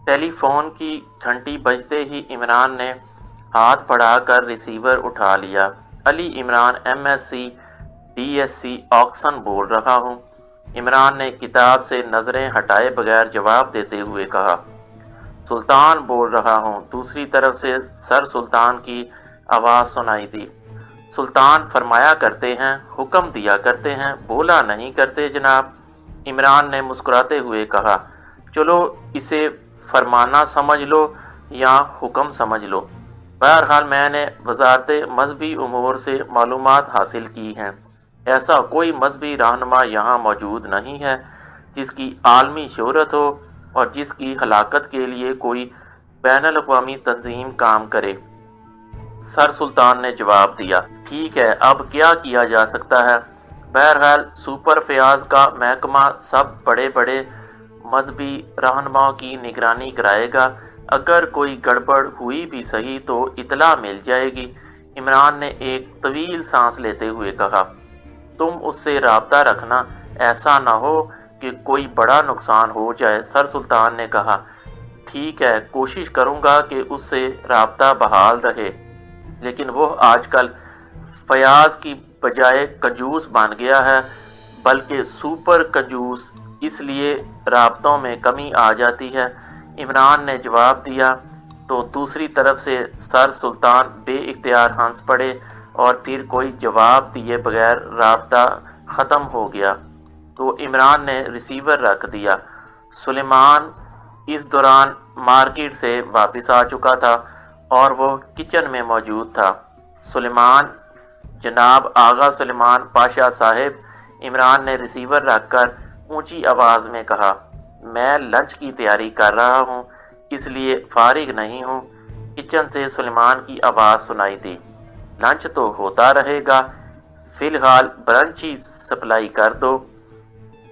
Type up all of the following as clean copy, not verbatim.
ٹیلی phone کی گھنٹی بجتے ہی عمران نے ہاتھ بڑھا کر ریسیور اٹھا لیا۔ علی عمران MSc DSc آکسن بول رہا ہوں، عمران نے کتاب سے نظریں ہٹائے بغیر جواب دیتے ہوئے کہا۔ سلطان بول رہا ہوں، دوسری طرف سے سر سلطان کی آواز سنائی دی۔ سلطان فرمایا کرتے ہیں، حکم دیا کرتے ہیں، بولا نہیں کرتے جناب، عمران نے مسکراتے ہوئے کہا۔ چلو اسے فرمانا سمجھ لو یا حکم سمجھ لو، بہرحال میں نے وزارت مذہبی امور سے معلومات حاصل کی ہیں۔ ایسا کوئی مذہبی رہنما یہاں موجود نہیں ہے جس کی عالمی شہرت ہو اور جس کی ہلاکت کے لیے کوئی بین الاقوامی تنظیم کام کرے۔ سر سلطان نے جواب دیا، ٹھیک ہے، اب کیا کیا جا سکتا ہے؟ بہرحال سپر فیاض کا محکمہ سب بڑے بڑے مذہبی رہنماؤں کی نگرانی کرائے گا، اگر کوئی گڑبڑ ہوئی بھی صحیح تو اطلاع مل جائے گی۔ عمران نے ایک طویل سانس لیتے ہوئے کہا۔ تم اس سے رابطہ رکھنا، ایسا نہ ہو کہ کوئی بڑا نقصان ہو جائے، سر سلطان نے کہا۔ ٹھیک ہے، کوشش کروں گا کہ اس سے رابطہ بحال رہے، لیکن وہ آج کل فیاض کی بجائے کنجوس بن گیا ہے، بلکہ سپر کنجوس، اس لیے رابطوں میں کمی آ جاتی ہے، عمران نے جواب دیا۔ تو دوسری طرف سے سر سلطان بے اختیار ہنس پڑے اور پھر کوئی جواب دیے بغیر رابطہ ختم ہو گیا تو عمران نے ریسیور رکھ دیا۔ سلیمان اس دوران مارکیٹ سے واپس آ چکا تھا اور وہ کچن میں موجود تھا۔ سلیمان، جناب آغا سلیمان پاشا صاحب، عمران نے ریسیور رکھ کر اونچی آواز میں کہا، میں لنچ کی تیاری کر رہا ہوں، اس لیے فارغ نہیں ہوں۔ کچن سے سلیمان کی آواز سنائی دی، لنچ تو ہوتا رہے گا، فی الحال برنچ ہی سپلائی کر دو،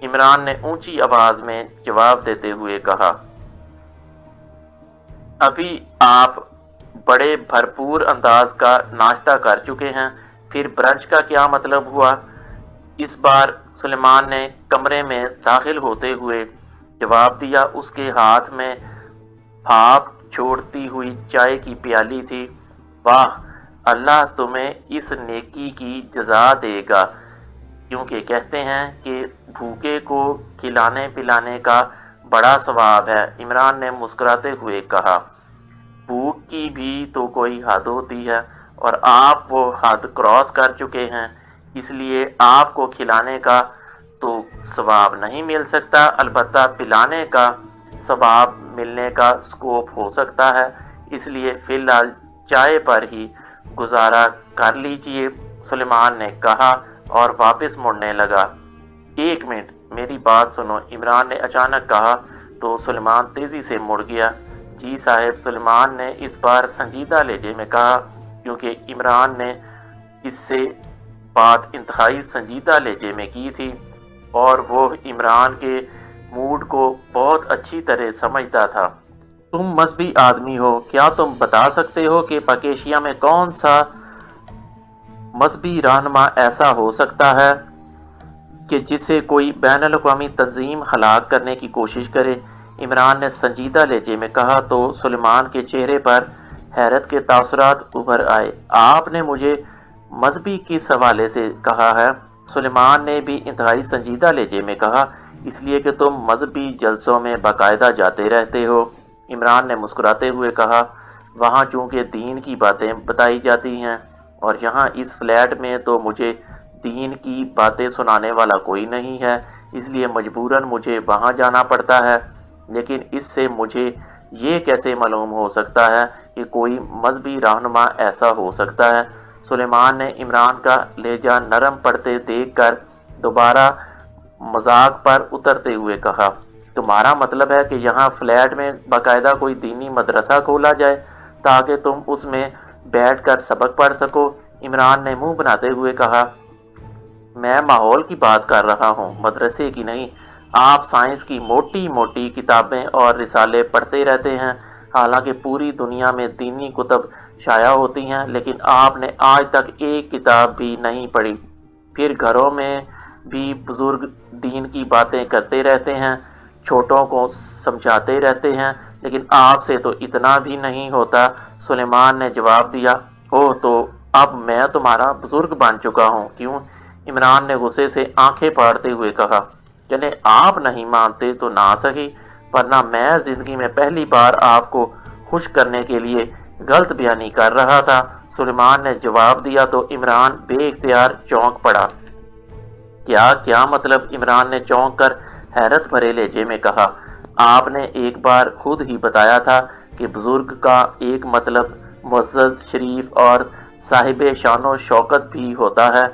عمران نے اونچی آواز میں جواب دیتے ہوئے کہا۔ ابھی آپ بڑے بھرپور انداز کا ناشتہ کر چکے ہیں، پھر برنچ کا کیا مطلب ہوا؟ اس بار سلیمان نے کمرے میں داخل ہوتے ہوئے جواب دیا۔ اس کے ہاتھ میں بھاپ چھوڑتی ہوئی چائے کی پیالی تھی۔ واہ، اللہ تمہیں اس نیکی کی جزا دے گا، کیونکہ کہتے ہیں کہ بھوکے کو کھلانے پلانے کا بڑا ثواب ہے، عمران نے مسکراتے ہوئے کہا۔ بھوک کی بھی تو کوئی حد ہوتی ہے اور آپ وہ حد کراس کر چکے ہیں، اس لیے آپ کو کھلانے کا تو ثواب نہیں مل سکتا، البتہ پلانے کا ثواب ملنے کا سکوپ ہو سکتا ہے، اس لیے فی الحال چائے پر ہی گزارا کر لیجئے، سلیمان نے کہا اور واپس مڑنے لگا۔ ایک منٹ، میری بات سنو، عمران نے اچانک کہا تو سلیمان تیزی سے مڑ گیا۔ جی صاحب، سلیمان نے اس بار سنجیدہ لہجے میں کہا، کیونکہ عمران نے اس سے بات انتہائی سنجیدہ لہجے میں کی تھی اور وہ عمران کے موڈ کو بہت اچھی طرح سمجھتا تھا۔ تم مذہبی آدمی ہو، کیا تم بتا سکتے ہو کہ پاکیشیا میں کون سا مذہبی رہنما ایسا ہو سکتا ہے کہ جسے کوئی بین الاقوامی تنظیم ہلاک کرنے کی کوشش کرے؟ عمران نے سنجیدہ لہجے میں کہا تو سلیمان کے چہرے پر حیرت کے تاثرات ابھر آئے۔ آپ نے مجھے مذہبی کس حوالے سے کہا ہے؟ سلیمان نے بھی انتہائی سنجیدہ لہجے میں کہا، اس لیے کہ تم مذہبی جلسوں میں باقاعدہ جاتے رہتے ہو، عمران نے مسکراتے ہوئے کہا۔ وہاں چونکہ دین کی باتیں بتائی جاتی ہیں اور یہاں اس فلیٹ میں تو مجھے دین کی باتیں سنانے والا کوئی نہیں ہے، اس لیے مجبوراً مجھے وہاں جانا پڑتا ہے، لیکن اس سے مجھے یہ کیسے معلوم ہو سکتا ہے کہ کوئی مذہبی رہنما ایسا ہو سکتا ہے؟ سلیمان نے عمران کا لہجہ نرم پڑتے دیکھ کر دوبارہ مذاق پر اترتے ہوئے کہا، تمہارا مطلب ہے کہ یہاں فلیٹ میں باقاعدہ کوئی دینی مدرسہ کھولا جائے تاکہ تم اس میں بیٹھ کر سبق پڑھ سکو؟ عمران نے منہ بناتے ہوئے کہا، میں ماحول کی بات کر رہا ہوں، مدرسے کی نہیں۔ آپ سائنس کی موٹی موٹی کتابیں اور رسالے پڑھتے رہتے ہیں، حالانکہ پوری دنیا میں دینی کتب شائع ہوتی ہیں، لیکن آپ نے آج تک ایک کتاب بھی نہیں پڑھی، پھر گھروں میں بھی بزرگ دین کی باتیں کرتے رہتے ہیں، چھوٹوں کو سمجھاتے رہتے ہیں، لیکن آپ سے تو اتنا بھی نہیں ہوتا۔ سلیمان نے جواب دیا، اوہ تو اب میں تمہارا بزرگ بن چکا ہوں، کیوں؟ عمران نے غصے سے آنکھیں پھاڑتے ہوئے کہا، چلے آپ نہیں مانتے تو نہ سکی، ورنہ میں زندگی میں پہلی بار آپ کو خوش کرنے کے لیے غلط بیانی کر رہا تھا۔ سلیمان نے جواب دیا تو عمران بے اختیار چونک پڑا۔ کیا مطلب؟ عمران نے چونک کر حیرت بھرے لہجے میں کہا، آپ نے ایک بار خود ہی بتایا تھا کہ بزرگ کا ایک مطلب معزز، شریف اور صاحب شان و شوکت بھی ہوتا ہے،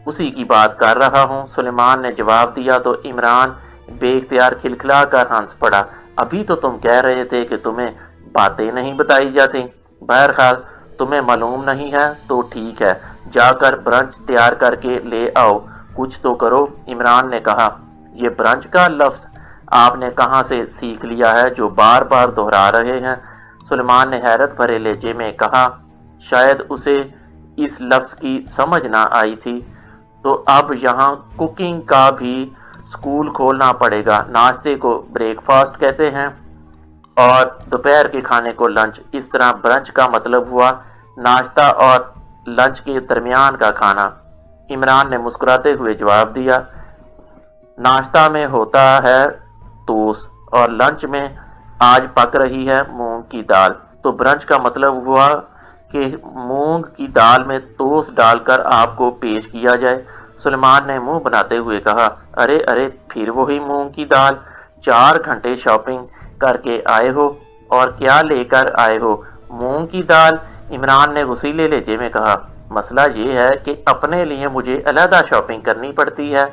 اسی کی بات کر رہا ہوں، سلیمان نے جواب دیا تو عمران بے اختیار کھلکھلا کر ہنس پڑا۔ ابھی تو تم کہہ رہے تھے کہ تمہیں باتیں نہیں بتائی جاتی۔ بہرحال تمہیں معلوم نہیں ہے تو ٹھیک ہے، جا کر برنچ تیار کر کے لے آؤ، کچھ تو کرو۔ عمران نے کہا، یہ برنچ کا لفظ آپ نے کہاں سے سیکھ لیا ہے جو بار بار دہرا رہے ہیں؟ سلیمان نے حیرت بھرے لہجے میں کہا، شاید اسے اس لفظ کی سمجھ نہ آئی تھی، تو اب یہاں کوکنگ کا بھی سکول کھولنا پڑے گا۔ ناشتے کو بریک فاسٹ کہتے ہیں اور دوپہر کے کھانے کو لنچ۔ اس طرح برنچ کا مطلب ہوا ناشتہ اور لنچ کے درمیان کا کھانا۔ عمران نے مسکراتے ہوئے جواب دیا، ناشتہ میں ہوتا ہے توست اور لنچ میں آج پک رہی ہے مونگ کی دال، تو برنچ کا مطلب ہوا کہ مونگ کی دال میں توست ڈال کر آپ کو پیش کیا جائے۔ سلیمان نے منہ بناتے ہوئے کہا، ارے پھر وہی مونگ کی دال؟ 4 گھنٹے شاپنگ کر کے آئے ہو اور کیا لے کر آئے ہو؟ مونگ کی دال؟ عمران نے غصیلے لہجے میں کہا، مسئلہ یہ ہے کہ اپنے لیے مجھے علیحدہ شاپنگ کرنی پڑتی ہے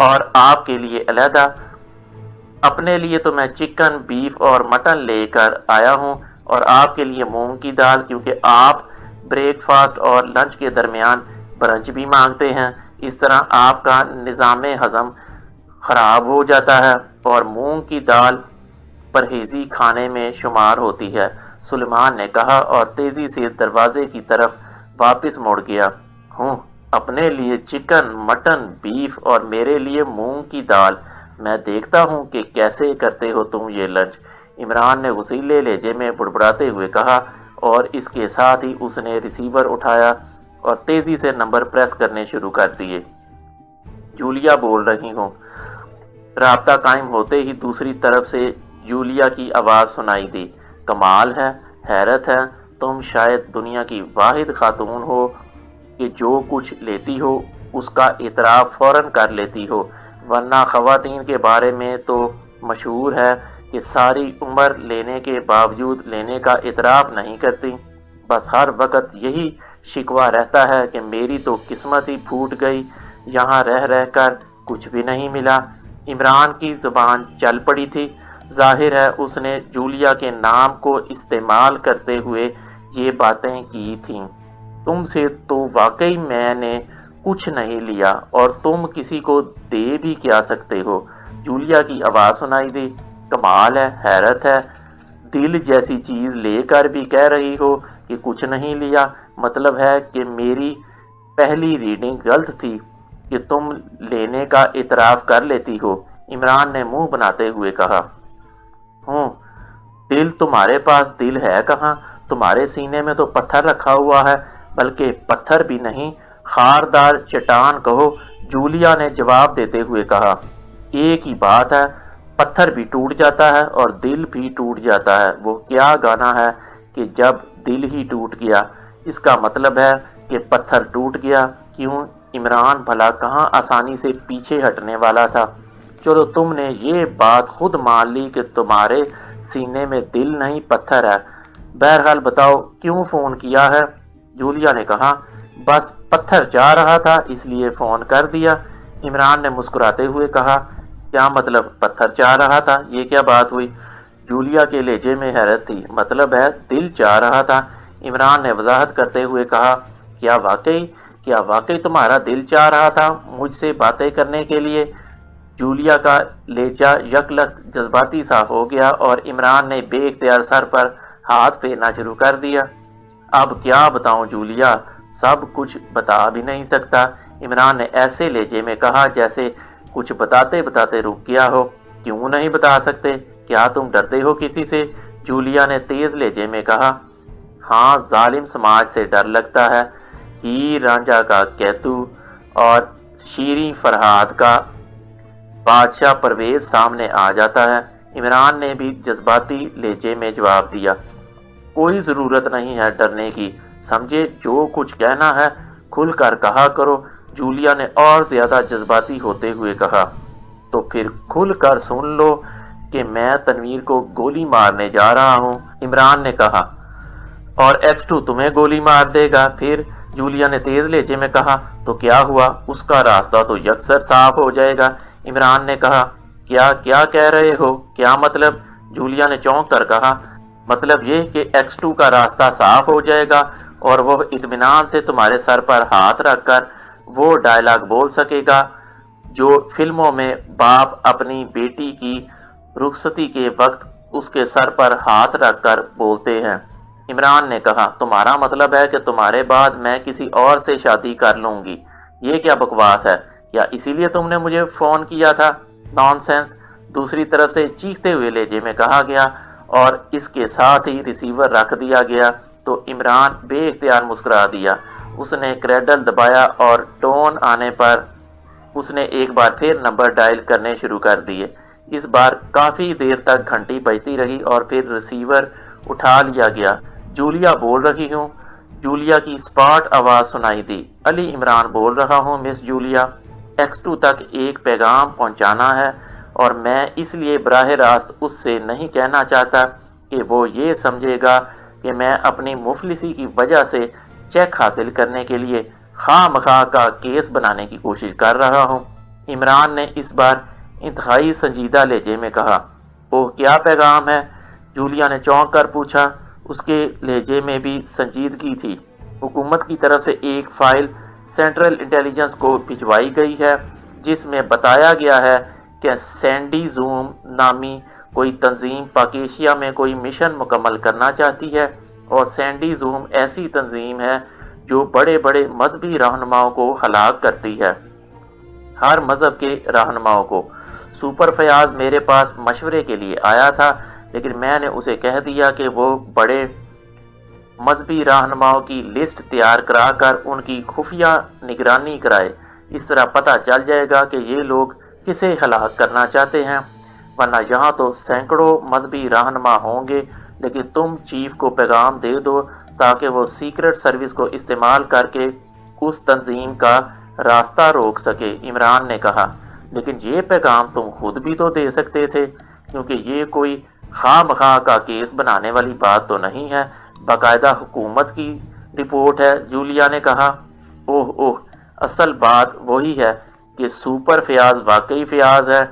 اور آپ کے لیے علیحدہ۔ اپنے لیے تو میں چکن، بیف اور مٹن لے کر آیا ہوں اور آپ کے لیے مونگ کی دال، کیونکہ آپ بریک فاسٹ اور لنچ کے درمیان برنچ بھی مانگتے ہیں۔ اس طرح آپ کا نظام ہضم خراب ہو جاتا ہے اور مونگ کی دال پرہیزی کھانے میں شمار ہوتی ہے، سلیمان نے کہا اور تیزی سے دروازے کی طرف واپس مڑ گیا۔ ہوں، اپنے لیے چکن، مٹن، بیف اور میرے لیے مونگ کی دال، میں دیکھتا ہوں کہ کیسے کرتے ہو تم یہ لنچ، عمران نے غصیلے لہجے میں بڑبڑاتے ہوئے کہا، اور اس کے ساتھ ہی اس نے ریسیور اٹھایا اور تیزی سے نمبر پریس کرنے شروع کر دیے۔ جولیا بول رہی ہوں۔ رابطہ قائم ہوتے ہی دوسری طرف سے جولیا کی آواز سنائی دی، کمال ہے، حیرت ہے، تم شاید دنیا کی واحد خاتون ہو کہ جو کچھ لیتی ہو اس کا اعتراف فوراً کر لیتی ہو، ورنہ خواتین کے بارے میں تو مشہور ہے کہ ساری عمر لینے کے باوجود لینے کا اعتراف نہیں کرتی، بس ہر وقت یہی شکوہ رہتا ہے کہ میری تو قسمت ہی پھوٹ گئی، یہاں رہ کر کچھ بھی نہیں ملا۔ عمران کی زبان چل پڑی تھی، ظاہر ہے اس نے جولیا کے نام کو استعمال کرتے ہوئے یہ باتیں کی تھیں۔ تم سے تو واقعی میں نے کچھ نہیں لیا اور تم کسی کو دے بھی کیا سکتے ہو، جولیا کی آواز سنائی دی، کمال ہے، حیرت ہے، دل جیسی چیز لے کر بھی کہہ رہی ہو کہ کچھ نہیں لیا، مطلب ہے کہ میری پہلی ریڈنگ غلط تھی کہ تم لینے کا اعتراف کر لیتی ہو، عمران نے منہ بناتے ہوئے کہا۔ ہوں، دل؟ تمہارے پاس دل ہے کہاں؟ تمہارے سینے میں تو پتھر رکھا ہوا ہے، بلکہ پتھر بھی نہیں، خاردار چٹان کہو، جولیا نے جواب دیتے ہوئے کہا۔ ایک ہی بات ہے، پتھر بھی ٹوٹ جاتا ہے اور دل بھی ٹوٹ جاتا ہے۔ وہ کیا گانا ہے کہ جب دل ہی ٹوٹ گیا، اس کا مطلب ہے کہ پتھر ٹوٹ گیا۔ کیوں؟ عمران بھلا کہاں آسانی سے پیچھے ہٹنے والا تھا۔ چلو تم نے یہ بات خود مان لی کہ تمہارے سینے میں دل نہیں پتھر ہے، بہرحال بتاؤ کیوں فون کیا ہے؟ جولیا نے کہا، بس پتھر چاہ رہا تھا اس لیے فون کر دیا، عمران نے مسکراتے ہوئے کہا۔ کیا مطلب پتھر چاہ رہا تھا؟ یہ کیا بات ہوئی؟ جولیا کے لہجے میں حیرت تھی۔ مطلب ہے دل چاہ رہا تھا، عمران نے وضاحت کرتے ہوئے کہا۔ کیا واقعی تمہارا دل چاہ رہا تھا مجھ سے باتیں کرنے کے لیے؟ جولیا کا لہجہ یکلخت جذباتی سا ہو گیا اور عمران نے بے اختیار سر پر ہاتھ پھیرنا شروع کر دیا۔ اب کیا بتاؤں جولیا، سب کچھ بتا بھی نہیں سکتا، عمران نے ایسے لہجے میں کہا جیسے کچھ بتاتے بتاتے رک گیا ہو۔ کیوں نہیں بتا سکتے؟ کیا تم ڈرتے ہو کسی سے؟ جولیا نے تیز لہجے میں کہا۔ ہاں، ظالم سماج سے ڈر لگتا ہے۔ ہیر رانجھا کا کیتو اور شیریں فرہاد کا بادشاہ پرویز سامنے آ جاتا ہے۔ عمران نے بھی جذباتی لہجے میں جواب دیا۔ کوئی ضرورت نہیں ہے ڈرنے کی، سمجھے؟ جو کچھ کہنا ہے کھل کر کہا کرو، جولیا نے اور زیادہ جذباتی ہوتے ہوئے کہا۔ تو پھر کھل کر سن لو کہ میں تنویر کو گولی مارنے جا رہا ہوں، عمران نے کہا۔ اور X2 تمہیں گولی مار دے گا پھر؟ جولیا نے تیز لہجے میں کہا۔ تو کیا ہوا؟ اس کا راستہ تو یکسر صاف ہو جائے گا، عمران نے کہا۔ کیا کہہ رہے ہو؟ کیا مطلب؟ جولیا نے چونک کر کہا۔ مطلب یہ کہ X2 کا راستہ صاف ہو جائے گا اور وہ اطمینان سے تمہارے سر پر ہاتھ رکھ کر وہ ڈائلاگ بول سکے گا جو فلموں میں باپ اپنی بیٹی کی رخصتی کے وقت اس کے سر پر ہاتھ رکھ کر بولتے ہیں، عمران نے کہا۔ تمہارا مطلب ہے کہ تمہارے بعد میں کسی اور سے شادی کر لوں گی؟ یہ کیا بکواس ہے؟ کیا اسی لیے تم نے مجھے فون کیا تھا؟ نان سینس، دوسری طرف سے چیختے ہوئے لہجے میں کہا گیا، اور اس کے ساتھ ہی ریسیور رکھ دیا گیا تو عمران بے اختیار مسکرا دیا۔ اس نے کریڈل دبایا اور ٹون آنے پر اس نے ایک بار پھر نمبر ڈائل کرنے شروع کر دیے۔ اس بار کافی دیر تک گھنٹی بجتی رہی اور پھر ریسیور اٹھا لیا گیا۔ جولیا بول رہی ہوں، جولیا کی اسپاٹ آواز سنائی دی۔ علی عمران بول رہا ہوں مس جولیا، X2 تک ایک پیغام پہنچانا ہے اور میں اس لیے براہ راست اس سے نہیں کہنا چاہتا کہ وہ یہ سمجھے گا کہ میں اپنی مفلسی کی وجہ سے چیک حاصل کرنے کے لیے خواہ مخواہ کا کیس بنانے کی کوشش کر رہا ہوں، عمران نے اس بار انتہائی سنجیدہ لہجے میں کہا۔ اوہ، کیا پیغام ہے؟ جولیا نے چونک کر پوچھا۔ اس کے لہجے میں بھی سنجیدگی تھی۔ حکومت کی طرف سے ایک فائل سینٹرل انٹیلیجنس کو بھجوائی گئی ہے جس میں بتایا گیا ہے کہ سینڈی زوم نامی کوئی تنظیم پاکیشیا میں کوئی مشن مکمل کرنا چاہتی ہے، اور سینڈی زوم ایسی تنظیم ہے جو بڑے بڑے مذہبی رہنماؤں کو ہلاک کرتی ہے، ہر مذہب کے رہنماؤں کو۔ سپر فیاض میرے پاس مشورے کے لیے آیا تھا، لیکن میں نے اسے کہہ دیا کہ وہ بڑے مذہبی رہنماؤں کی لسٹ تیار کرا کر ان کی خفیہ نگرانی کرائے۔ اس طرح پتہ چل جائے گا کہ یہ لوگ کسے ہلاک کرنا چاہتے ہیں، ورنہ یہاں تو سینکڑوں مذہبی رہنما ہوں گے۔ لیکن تم چیف کو پیغام دے دو تاکہ وہ سیکرٹ سروس کو استعمال کر کے اس تنظیم کا راستہ روک سکے، عمران نے کہا۔ لیکن یہ پیغام تم خود بھی تو دے سکتے تھے، کیونکہ یہ کوئی خواہ مخواہ کا کیس بنانے والی بات تو نہیں ہے، باقاعدہ حکومت کی رپورٹ ہے، جولیا نے کہا۔ اوہ، اصل بات وہی ہے کہ سپر فیاض واقعی فیاض ہے،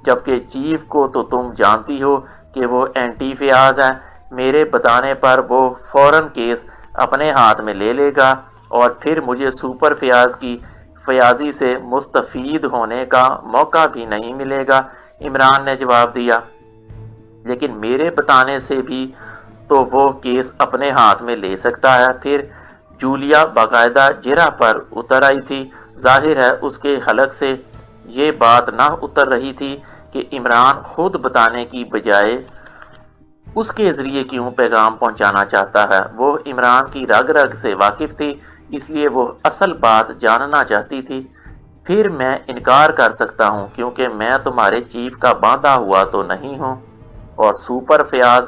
جبکہ چیف کو تو تم جانتی ہو کہ وہ اینٹی فیاض ہے۔ میرے بتانے پر وہ فوراً کیس اپنے ہاتھ میں لے لے گا اور پھر مجھے سپر فیاض کی فیاضی سے مستفید ہونے کا موقع بھی نہیں ملے گا، عمران نے جواب دیا۔ لیکن میرے بتانے سے بھی تو وہ کیس اپنے ہاتھ میں لے سکتا ہے پھر؟ جولیا باقاعدہ جرح پر اتر آئی تھی۔ ظاہر ہے اس کے حلق سے یہ بات نہ اتر رہی تھی کہ عمران خود بتانے کی بجائے اس کے ذریعے کیوں پیغام پہنچانا چاہتا ہے۔ وہ عمران کی رگ رگ سے واقف تھی، اس لیے وہ اصل بات جاننا چاہتی تھی۔ پھر میں انکار کر سکتا ہوں کیونکہ میں تمہارے چیف کا باندھا ہوا تو نہیں ہوں، اور سپر فیاض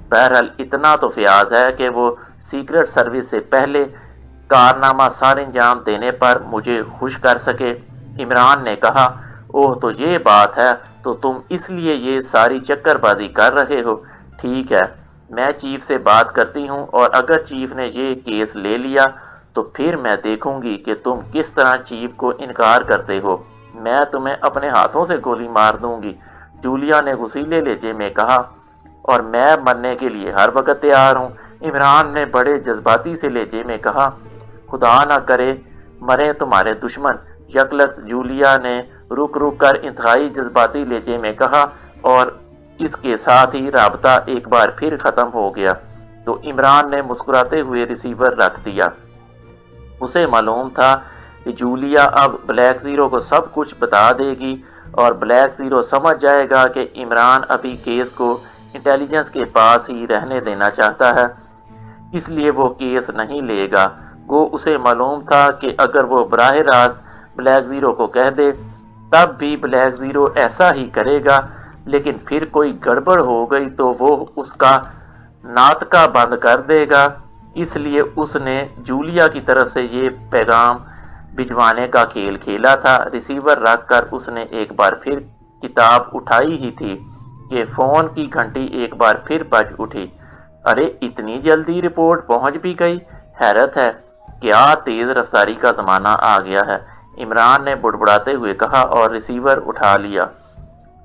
بہرحال اتنا تو فیاض ہے کہ وہ سیکرٹ سروس سے پہلے کارنامہ سار انجام دینے پر مجھے خوش کر سکے، عمران نے کہا۔ اوہ، تو یہ بات ہے، تو تم اس لیے یہ ساری چکر بازی کر رہے ہو۔ ٹھیک ہے، میں چیف سے بات کرتی ہوں، اور اگر چیف نے یہ کیس لے لیا تو پھر میں دیکھوں گی کہ تم کس طرح چیف کو انکار کرتے ہو۔ میں تمہیں اپنے ہاتھوں سے گولی مار دوں گی، جولیا نے غصیلے لہجے میں کہا، اور میں مرنے کے لیے ہر وقت تیار ہوں، عمران نے بڑے جذباتی سے لہجے میں کہا۔ خدا نہ کرے مرے تمہارے دشمن، یکلخت جولیا نے رک کر انتہائی جذباتی لہجے میں کہا، اور اس کے ساتھ ہی رابطہ ایک بار پھر ختم ہو گیا۔ تو عمران نے مسکراتے ہوئے ریسیور رکھ دیا۔ اسے معلوم تھا کہ جولیا اب بلیک زیرو کو سب کچھ بتا دے گی، اور بلیک زیرو سمجھ جائے گا کہ عمران ابھی کیس کو انٹیلیجنس کے پاس ہی رہنے دینا چاہتا ہے، اس لیے وہ کیس نہیں لے گا۔ گو اسے معلوم تھا کہ اگر وہ براہ راست بلیک زیرو کو کہہ دے تب بھی بلیک زیرو ایسا ہی کرے گا، لیکن پھر کوئی گڑبڑ ہو گئی تو وہ اس کا ناطقہ بند کر دے گا۔ اس لیے اس نے جولیا کی طرف سے یہ پیغام بھجوانے کا کھیل کھیلا تھا۔ ریسیور رکھ کر اس نے ایک بار پھر کتاب اٹھائی ہی تھی کہ فون کی گھنٹی ایک بار پھر بج اٹھی۔ ارے اتنی جلدی رپورٹ پہنچ بھی گئی، حیرت ہے، کیا تیز رفتاری کا زمانہ آ گیا ہے، عمران نے بڑبڑاتے ہوئے کہا اور ریسیور اٹھا لیا۔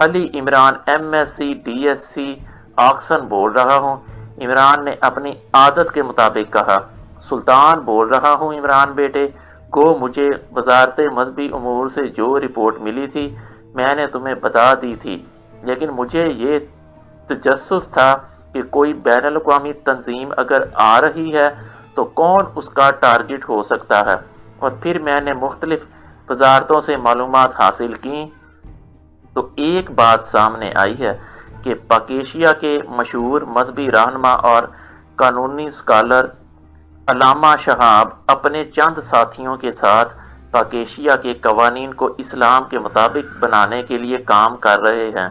Ali Imran M S C D S C Oxon بول رہا ہوں، عمران نے اپنی عادت کے مطابق کہا۔ سلطان بول رہا ہوں عمران بیٹے، گو مجھے وزارت مذہبی امور سے جو رپورٹ ملی تھی میں نے تمہیں بتا دی تھی، لیکن مجھے یہ تجسس تھا کہ کوئی بین الاقوامی تنظیم اگر آ رہی ہے تو کون اس کا ٹارگٹ ہو سکتا ہے، اور پھر میں نے مختلف وزارتوں سے معلومات حاصل کی تو ایک بات سامنے آئی ہے کہ پاک ایشیا کے مشہور مذہبی رہنما اور قانونی سکالر علامہ شہاب اپنے چند ساتھیوں کے ساتھ پاک ایشیا کے قوانین کو اسلام کے مطابق بنانے کے لیے کام کر رہے ہیں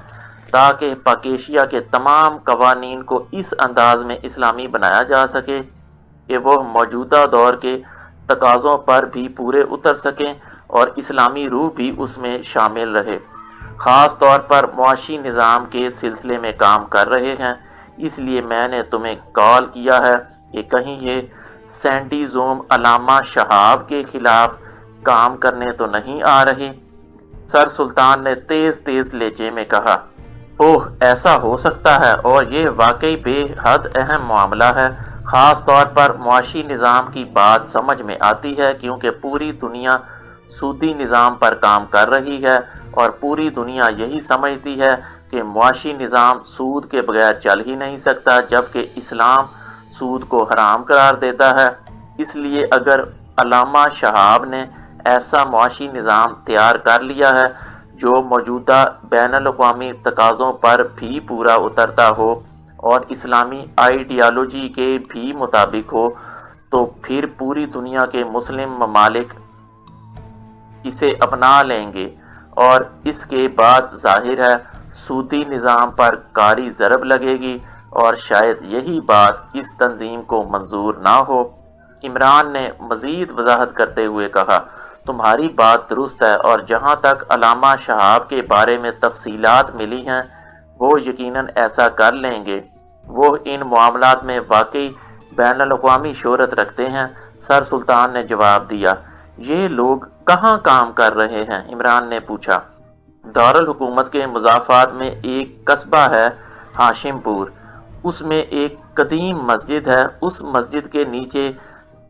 تاکہ پاک ایشیا کے تمام قوانین کو اس انداز میں اسلامی بنایا جا سکے کہ وہ موجودہ دور کے تقاضوں پر بھی پورے اتر سکیں اور اسلامی روح بھی اس میں شامل رہے۔ خاص طور پر معاشی نظام کے سلسلے میں کام کر رہے ہیں، اس لیے میں نے تمہیں کال کیا ہے کہ کہیں یہ سینڈی زوم علامہ شہاب کے خلاف کام کرنے تو نہیں آ رہے؟ سر سلطان نے تیز تیز لہجے میں کہا، اوہ ایسا ہو سکتا ہے، اور یہ واقعی بے حد اہم معاملہ ہے۔ خاص طور پر معاشی نظام کی بات سمجھ میں آتی ہے کیونکہ پوری دنیا سودی نظام پر کام کر رہی ہے اور پوری دنیا یہی سمجھتی ہے کہ معاشی نظام سود کے بغیر چل ہی نہیں سکتا، جبکہ اسلام سود کو حرام قرار دیتا ہے۔ اس لیے اگر علامہ شہاب نے ایسا معاشی نظام تیار کر لیا ہے جو موجودہ بین الاقوامی تقاضوں پر بھی پورا اترتا ہو اور اسلامی آئیڈیالوجی کے بھی مطابق ہو، تو پھر پوری دنیا کے مسلم ممالک اسے اپنا لیں گے، اور اس کے بعد ظاہر ہے سودی نظام پر کاری ضرب لگے گی، اور شاید یہی بات اس تنظیم کو منظور نہ ہو۔ عمران نے مزید وضاحت کرتے ہوئے کہا، تمہاری بات درست ہے، اور جہاں تک علامہ شہاب کے بارے میں تفصیلات ملی ہیں وہ یقیناً ایسا کر لیں گے۔ وہ ان معاملات میں واقعی بین الاقوامی شہرت رکھتے ہیں، سر سلطان نے جواب دیا۔ یہ لوگ کہاں کام کر رہے ہیں؟ عمران نے پوچھا۔ دارالحکومت کے مضافات میں ایک قصبہ ہے ہاشم پور، اس میں ایک قدیم مسجد ہے، اس مسجد کے نیچے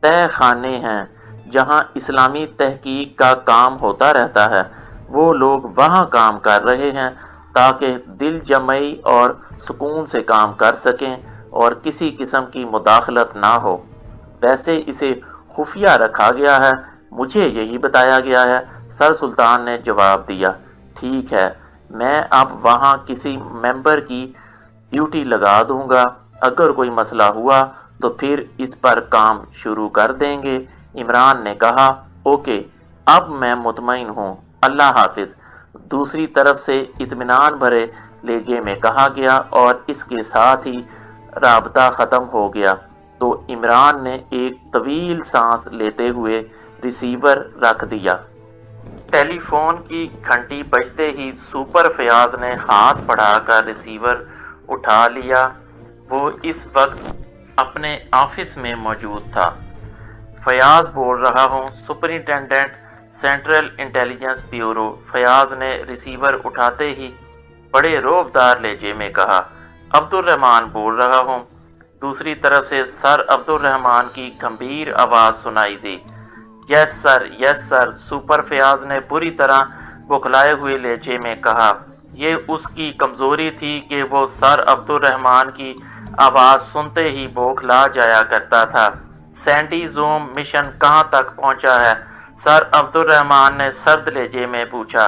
تہہ خانے ہیں جہاں اسلامی تحقیق کا کام ہوتا رہتا ہے۔ وہ لوگ وہاں کام کر رہے ہیں تاکہ دل جمعی اور سکون سے کام کر سکیں اور کسی قسم کی مداخلت نہ ہو۔ ویسے اسے خفیہ رکھا گیا ہے، مجھے یہی بتایا گیا ہے، سر سلطان نے جواب دیا۔ ٹھیک ہے، میں اب وہاں کسی ممبر کی ڈیوٹی لگا دوں گا، اگر کوئی مسئلہ ہوا تو پھر اس پر کام شروع کر دیں گے۔ عمران نے کہا، اوکے، اب میں مطمئن ہوں، اللہ حافظ۔ دوسری طرف سے اطمینان بھرے لہجے میں کہا گیا اور اس کے ساتھ ہی رابطہ ختم ہو گیا تو عمران نے ایک طویل سانس لیتے ہوئے ریسیور رکھ دیا۔ ٹیلی فون کی گھنٹی بجتے ہی سپر فیاض نے ہاتھ بڑھا کر ریسیور اٹھا لیا۔ وہ اس وقت اپنے آفس میں موجود تھا۔ فیاض بول رہا ہوں، superintendent central intelligence bureau. Fayaz نے ریسیور اٹھاتے ہی بڑے رعبدار لہجے میں کہا۔ عبد الرحمن بول رہا ہوں۔ دوسری طرف سے سر عبد الرحمن کی گمبھیر آواز سنائی دی۔ یس سر، یس سر، سپر فیاض نے بری طرح بکھلائے ہوئے لہجے میں کہا۔ یہ اس کی کمزوری تھی کہ وہ سر عبد الرحمن کی آواز سنتے ہی بوکھلا جایا کرتا تھا۔ سینڈی زوم مشن کہاں تک پہنچا ہے؟ سر عبد الرحمن نے سرد لہجے میں پوچھا۔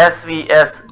SVS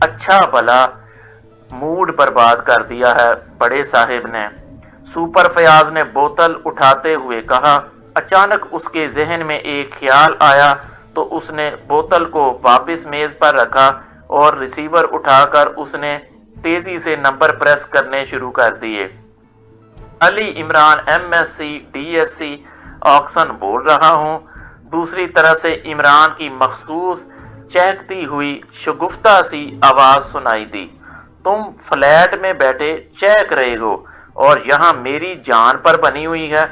اچھا بلا موڈ برباد کر دیا ہے بڑے صاحب نے، سپر فیاض نے بوتل اٹھاتے ہوئے کہا۔ اچانک اس کے ذہن میں ایک خیال آیا تو اس نے بوتل کو واپس میز پر رکھا اور ریسیور اٹھا کر اس نے تیزی سے نمبر پریس کرنے شروع کر دیے۔ علی عمران MSc DSc آکسن بول رہا ہوں۔ دوسری طرف سے عمران کی مخصوص چہکتی ہوئی شگفتہ سی آواز سنائی دی۔ تم فلیٹ میں بیٹھے چہک رہے ہو اور یہاں میری جان پر بنی ہوئی ہے۔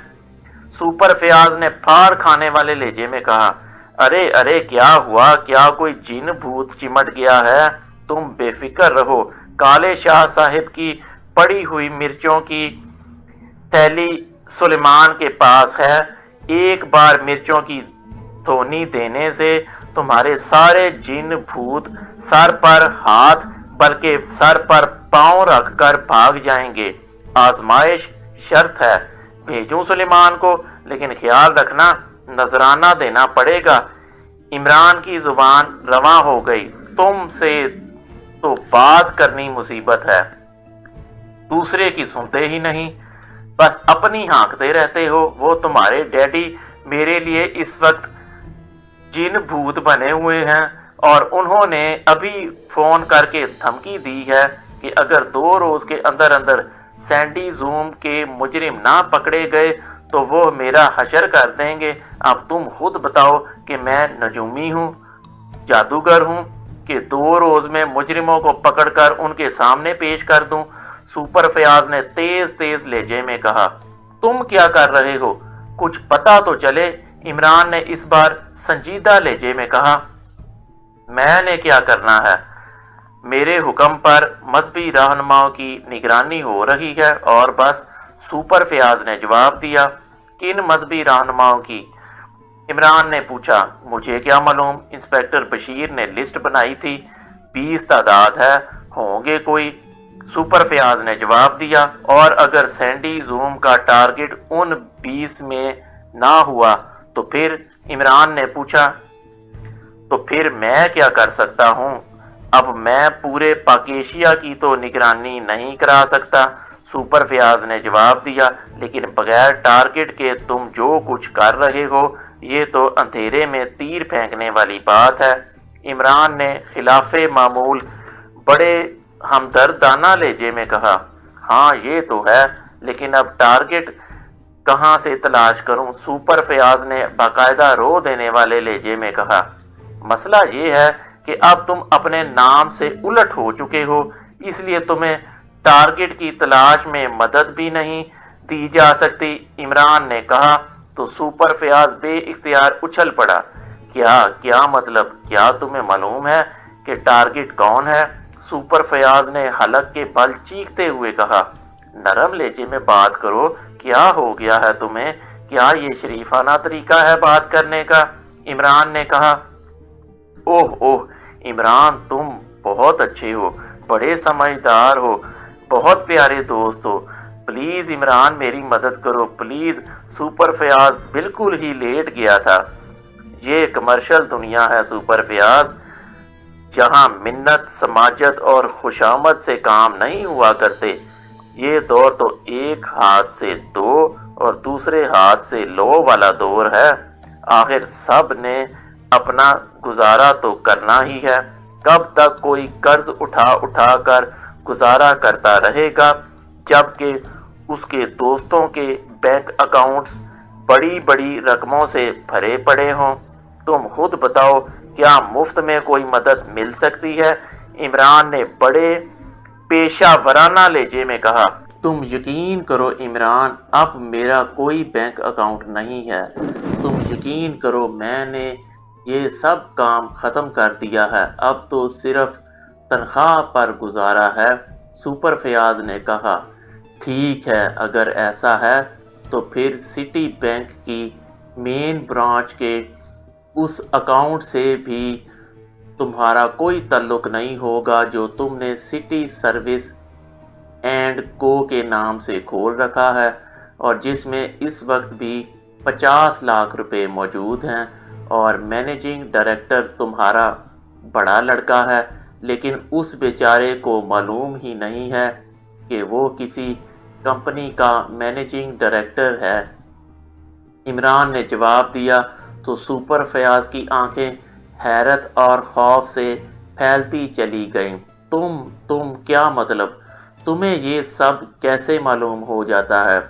سپر فیاض نے پھاڑ کھانے والے لہجے میں کہا۔ ارے ارے کیا ہوا؟ کیا کوئی جن بھوت چمٹ گیا ہے؟ تم بے فکر رہو، کالے شاہ صاحب کی پڑی ہوئی مرچوں کی تھیلی سلیمان کے پاس ہے۔ ایک بار مرچوں کی دھونی دینے سے تمہارے سارے جن بھوت سر پر ہاتھ بلکہ سر پر پاؤں رکھ کر بھاگ جائیں گے۔ آزمائش شرط ہے، بھیجوں سلیمان کو، لیکن خیال رکھنا نذرانہ دینا پڑے گا۔ عمران کی زبان رواں ہو گئی۔ تم سے تو بات کرنی مصیبت ہے، دوسرے کی سنتے ہی نہیں، بس اپنی ہانکتے رہتے ہو۔ وہ تمہارے ڈیڈی میرے لیے اس وقت جن بھوت بنے ہوئے ہیں اور انہوں نے ابھی فون کر کے دھمکی دی ہے کہ اگر 2 روز کے اندر اندر سینڈی زوم کے مجرم نہ پکڑے گئے تو وہ میرا حشر کر دیں گے۔ اب تم خود بتاؤ کہ میں نجومی ہوں، جادوگر ہوں کہ 2 روز میں مجرموں کو پکڑ کر ان کے سامنے پیش کر دوں؟ سپر فیاض نے تیز تیز لہجے میں کہا۔ تم کیا کر رہے ہو؟ کچھ پتا تو چلے۔ عمران نے اس بار سنجیدہ لہجے میں کہا۔ میں نے کیا کرنا ہے؟ میرے حکم پر مذہبی رہنماؤں کی نگرانی ہو رہی ہے اور بس۔ سپر فیاض نے جواب دیا۔ کن مذہبی رہنماؤں کی؟ عمران نے پوچھا۔ مجھے کیا معلوم، انسپیکٹر بشیر نے لسٹ بنائی تھی، 20 تعداد ہے، ہوں گے کوئی۔ سپر فیاض نے جواب دیا۔ اور اگر سینڈی زوم کا ٹارگٹ ان 20 میں نہ ہوا تو پھر؟ عمران نے پوچھا۔ تو پھر میں کیا کر سکتا ہوں؟ اب میں پورے پاکیشیا کی تو نگرانی نہیں کرا سکتا، سپر فیاض نے جواب دیا، لیکن بغیر ٹارگٹ کے تم جو کچھ کر رہے ہو یہ تو اندھیرے میں تیر پھینکنے والی بات ہے۔ عمران نے خلاف معمول بڑے ہمدردانہ لہجے میں کہا۔ ہاں یہ تو ہے، لیکن اب ٹارگٹ کہاں سے تلاش کروں؟ سپر فیاض نے باقاعدہ رو دینے والے لہجے میں کہا۔ مسئلہ یہ ہے کہ اب تم اپنے نام سے الٹ ہو چکے ہو، اس لیے تمہیں ٹارگٹ کی تلاش میں مدد بھی نہیں دی جا سکتی، عمران نے کہا۔ تو سپر فیاض بے اختیار اچھل پڑا۔ کیا مطلب؟ کیا تمہیں معلوم ہے کہ ٹارگٹ کون ہے؟ سپر فیاض نے حلق کے بل چیختے ہوئے کہا۔ نرم لہجے میں بات کرو، کیا ہو گیا ہے تمہیں؟ کیا یہ شریفانہ طریقہ ہے بات کرنے کا؟ عمران نے کہا۔ اوہ اوہ عمران، تم بہت اچھے ہو، بڑے سمجھدار ہو، بہت پیارے دوست ہو۔ پلیز عمران میری مدد کرو پلیز۔ سپر فیاض بالکل ہی لیٹ گیا تھا۔ یہ کمرشل دنیا ہے سپر فیاض، جہاں منت، سماجت اور خوشامد سے کام نہیں ہوا کرتے۔ یہ دور تو ایک ہاتھ سے 2 اور دوسرے ہاتھ سے لو والا دور ہے۔ آخر سب نے اپنا گزارا تو کرنا ہی ہے۔ کب تک کوئی قرض اٹھا کر گزارا کرتا رہے گا جبکہ اس کے دوستوں کے بینک اکاؤنٹس بڑی بڑی رقموں سے بھرے پڑے ہوں؟ تم خود بتاؤ، کیا مفت میں کوئی مدد مل سکتی ہے؟ عمران نے بڑے پیشہ ورانہ لہجے میں کہا۔ تم یقین کرو عمران، اب میرا کوئی بینک اکاؤنٹ نہیں ہے۔ تم یقین کرو میں نے یہ سب کام ختم کر دیا ہے، اب تو صرف تنخواہ پر گزارا ہے، سپر فیاض نے کہا۔ ٹھیک ہے، اگر ایسا ہے تو پھر سٹی بینک کی مین برانچ کے اس اکاؤنٹ سے بھی تمہارا کوئی تعلق نہیں ہوگا جو تم نے سٹی سروس اینڈ کو کے نام سے کھول رکھا ہے اور جس میں اس وقت بھی 50 لاکھ روپے موجود ہیں، اور مینیجنگ ڈائریکٹر تمہارا بڑا لڑکا ہے، لیکن اس بیچارے کو معلوم ہی نہیں ہے کہ وہ کسی کمپنی کا مینیجنگ ڈائریکٹر ہے۔ عمران نے جواب دیا تو سپر فیاض کی آنکھیں حیرت اور خوف سے پھیلتی چلی گئیں۔ تم کیا مطلب؟ تمہیں یہ سب کیسے معلوم ہو جاتا ہے؟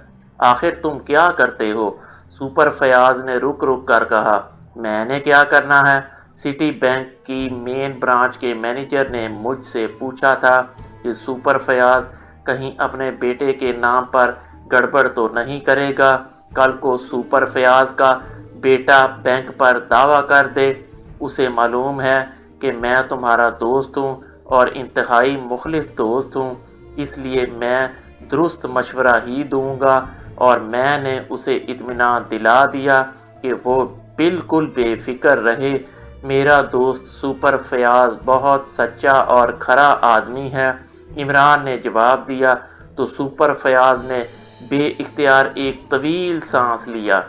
آخر تم کیا کرتے ہو؟ سپر فیاض نے رک کر کہا، میں نے کیا کرنا ہے؟ سٹی بینک کی مین برانچ کے مینیجر نے مجھ سے پوچھا تھا کہ سپر فیاض کہیں اپنے بیٹے کے نام پر گڑبڑ تو نہیں کرے گا، کل کو سپر فیاض کا بیٹا بینک پر دعویٰ کر دے۔ اسے معلوم ہے کہ میں تمہارا دوست ہوں اور انتہائی مخلص دوست ہوں، اس لیے میں درست مشورہ ہی دوں گا، اور میں نے اسے اطمینان دلا دیا کہ وہ بالکل بے فکر رہے۔ میرا دوست سپر فیاض بہت سچا اور کھرا آدمی ہے، عمران نے جواب دیا تو سپر فیاض نے بے اختیار ایک طویل سانس لیا۔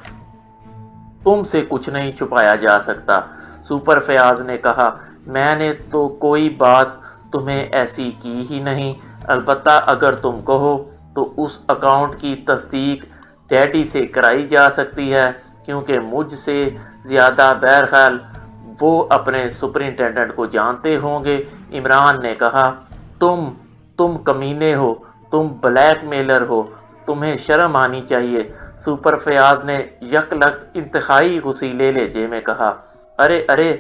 تم سے کچھ نہیں چھپایا جا سکتا، سپر فیاض نے کہا، میں نے تو کوئی بات تمہیں ایسی کی ہی نہیں، البتہ اگر تم کہو تو اس اکاؤنٹ کی تصدیق ڈیڈی سے کرائی جا سکتی ہے، کیونکہ مجھ سے زیادہ بہرحال وہ اپنے سپرنٹینڈنٹ کو جانتے ہوں گے۔ عمران نے کہا، تم کمینے ہو، تم بلیک میلر ہو، تمہیں شرم آنی چاہیے۔ سپر فیاض نے یک لخت انتہائی غصیلے لہجے میں کہا، ارے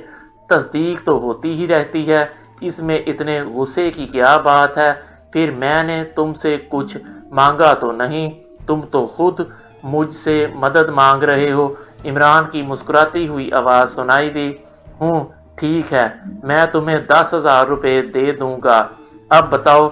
تصدیق تو ہوتی ہی رہتی ہے، اس میں اتنے غصے کی کیا بات ہے؟ پھر میں نے تم سے کچھ مانگا تو نہیں، تم تو خود مجھ سے مدد مانگ رہے ہو۔ عمران کی مسکراتی ہوئی آواز سنائی دی، ٹھیک ہے، میں تمہیں 10,000 روپے دے دوں گا، اب بتاؤ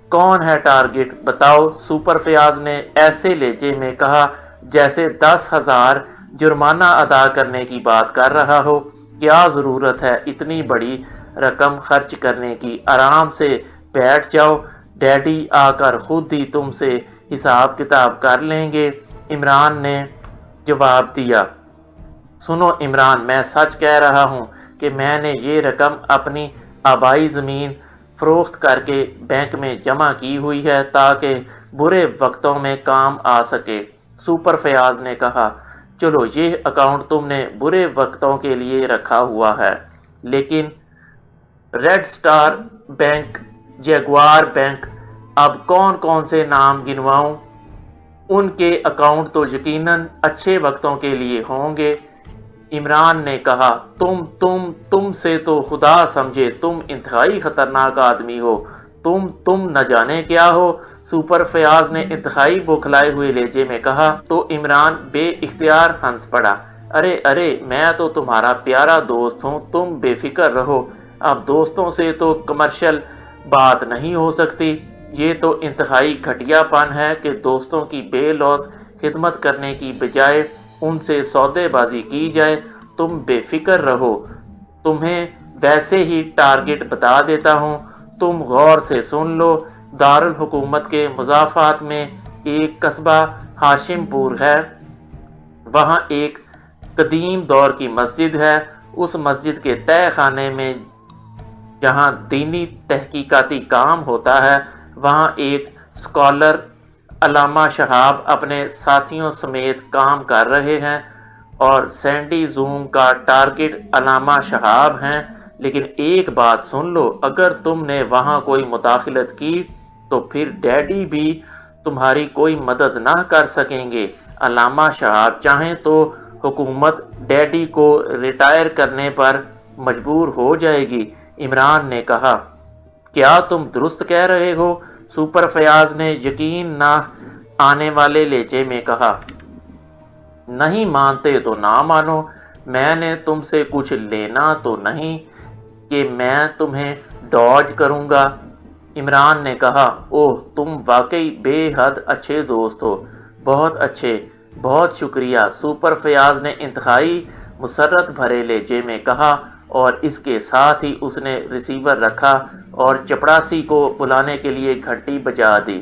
کون ہے ٹارگٹ، بتاؤ۔ سپر فیاض نے ایسے لہجے میں کہا جیسے 10,000 جرمانہ ادا کرنے کی بات کر رہا ہو۔ کیا ضرورت ہے اتنی بڑی رقم خرچ کرنے کی؟ آرام سے بیٹھ جاؤ، ڈیڈی آ کر خود ہی تم سے حساب کتاب کر لیں گے، عمران نے جواب دیا۔ سنو عمران، میں سچ کہہ رہا ہوں کہ میں نے یہ رقم اپنی آبائی زمین فروخت کر کے بینک میں جمع کی ہوئی ہے تاکہ برے وقتوں میں کام آ سکے۔ سپر فیاض نے کہا، چلو یہ اکاؤنٹ تم نے برے وقتوں کے لیے رکھا ہوا ہے، لیکن red star bank, Jaguar bank, اب کون سے نام گنواؤں؟ ان کے اکاؤنٹ تو یقیناً اچھے وقتوں کے لیے ہوں گے۔ عمران نے کہا، تم سے تو خدا سمجھے تم انتہائی خطرناک آدمی ہو، تم نہ جانے کیا ہو، سپر فیاض نے انتہائی بوکھلائے ہوئے لہجے میں کہا تو عمران بے اختیار ہنس پڑا۔ ارے میں تو تمہارا پیارا دوست ہوں، تم بے فکر رہو، اب دوستوں سے تو کمرشل بات نہیں ہو سکتی، یہ تو انتہائی گھٹیا پن ہے کہ دوستوں کی بے لوث خدمت کرنے کی بجائے ان سے سودے بازی کی جائے۔ تم بے فکر رہو، تمہیں ویسے ہی ٹارگٹ بتا دیتا ہوں، تم غور سے سن لو۔ دارالحکومت کے مضافات میں ایک قصبہ ہاشم پور ہے، وہاں ایک قدیم دور کی مسجد ہے، اس مسجد کے تہہ خانے میں جہاں دینی تحقیقاتی کام ہوتا ہے، وہاں ایک اسکالر علامہ شہاب اپنے ساتھیوں سمیت کام کر رہے ہیں، اور سینڈی زوم کا ٹارگٹ علامہ شہاب ہیں۔ لیکن ایک بات سن لو، اگر تم نے وہاں کوئی مداخلت کی تو پھر ڈیڈی بھی تمہاری کوئی مدد نہ کر سکیں گے۔ علامہ شہاب چاہیں تو حکومت ڈیڈی کو ریٹائر کرنے پر مجبور ہو جائے گی، عمران نے کہا۔ کیا تم درست کہہ رہے ہو؟ سپر فیاض نے یقین نہ آنے والے لہجے میں کہا۔ نہیں مانتے تو نہ مانو، میں نے تم سے کچھ لینا تو نہیں کہ میں تمہیں ڈاج کروں گا، عمران نے کہا۔ اوہ، تم واقعی بے حد اچھے دوست ہو، بہت اچھے، بہت شکریہ، سپر فیاض نے انتہائی مسرت بھرے لہجے میں کہا، اور اس کے ساتھ ہی اس نے ریسیور رکھا اور چپڑاسی کو بلانے کے لیے گھنٹی بجا دی۔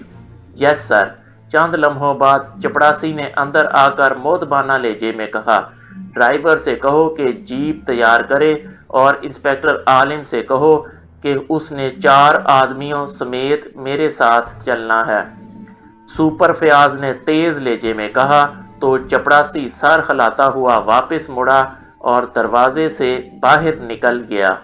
یس سر، چند لمحوں بعد چپڑاسی نے اندر آ کر مؤدبانہ لہجے میں کہا، ڈرائیور سے کہو کہ جیپ تیار کرے اور انسپکٹر عالم سے کہو کہ اس نے 4 آدمیوں سمیت میرے ساتھ چلنا ہے۔ سپر فیاض نے تیز لہجے میں کہا تو چپڑاسی سر ہلاتا ہوا واپس مڑا اور دروازے سے باہر نکل گیا۔